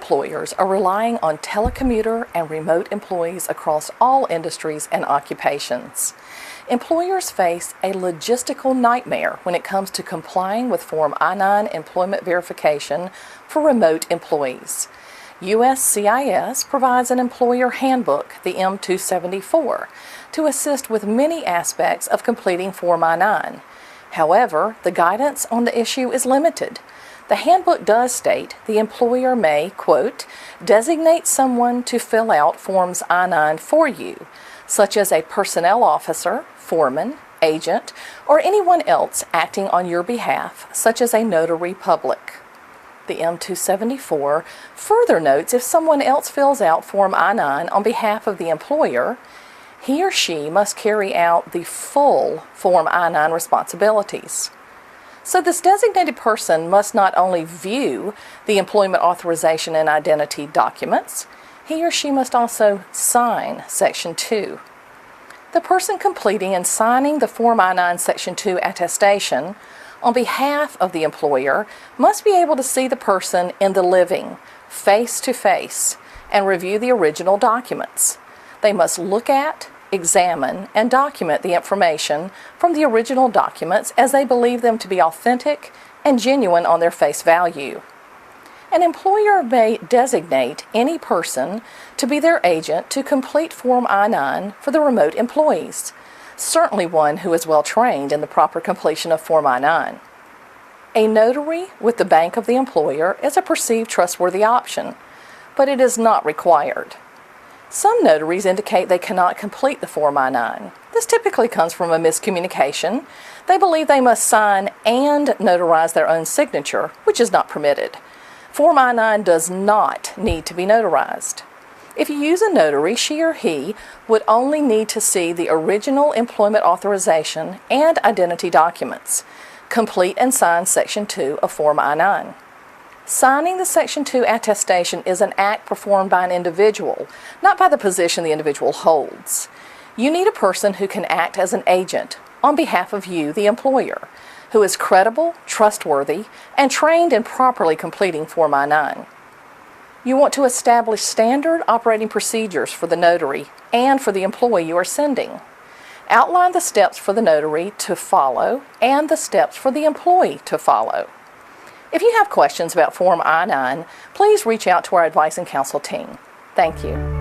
employers are relying on telecommuter and remote employees across all industries and occupations. Employers face a logistical nightmare when it comes to complying with Form I-9 employment verification for remote employees. USCIS provides an employer handbook, the M274, to assist with many aspects of completing Form I-9. However, the guidance on the issue is limited. The handbook does state the employer may, quote, designate someone to fill out Forms I-9 for you, such as a personnel officer, foreman, agent, or anyone else acting on your behalf, such as a notary public. The M274 further notes if someone else fills out Form I-9 on behalf of the employer, he or she must carry out the full Form I-9 responsibilities. So this designated person must not only view the employment authorization and identity documents, he or she must also sign Section 2. The person completing and signing the Form I-9 Section 2 attestation on behalf of the employer must be able to see the person in the living, face-to-face, and review the original documents. They must look at, examine, and document the information from the original documents as they believe them to be authentic and genuine on their face value. An employer may designate any person to be their agent to complete Form I-9 for the remote employees, certainly one who is well trained in the proper completion of Form I-9. A notary with the bank of the employer is a perceived trustworthy option, but it is not required. Some notaries indicate they cannot complete the Form I-9. This typically comes from a miscommunication. They believe they must sign and notarize their own signature, which is not permitted. Form I-9 does not need to be notarized. If you use a notary, she or he would only need to see the original employment authorization and identity documents. Complete and sign Section 2 of Form I-9. Signing the Section 2 attestation is an act performed by an individual, not by the position the individual holds. You need a person who can act as an agent on behalf of you, the employer, who is credible, trustworthy, and trained in properly completing Form I-9. You want to establish standard operating procedures for the notary and for the employee you are sending. Outline the steps for the notary to follow and the steps for the employee to follow. If you have questions about Form I-9, please reach out to our advice and counsel team. Thank you.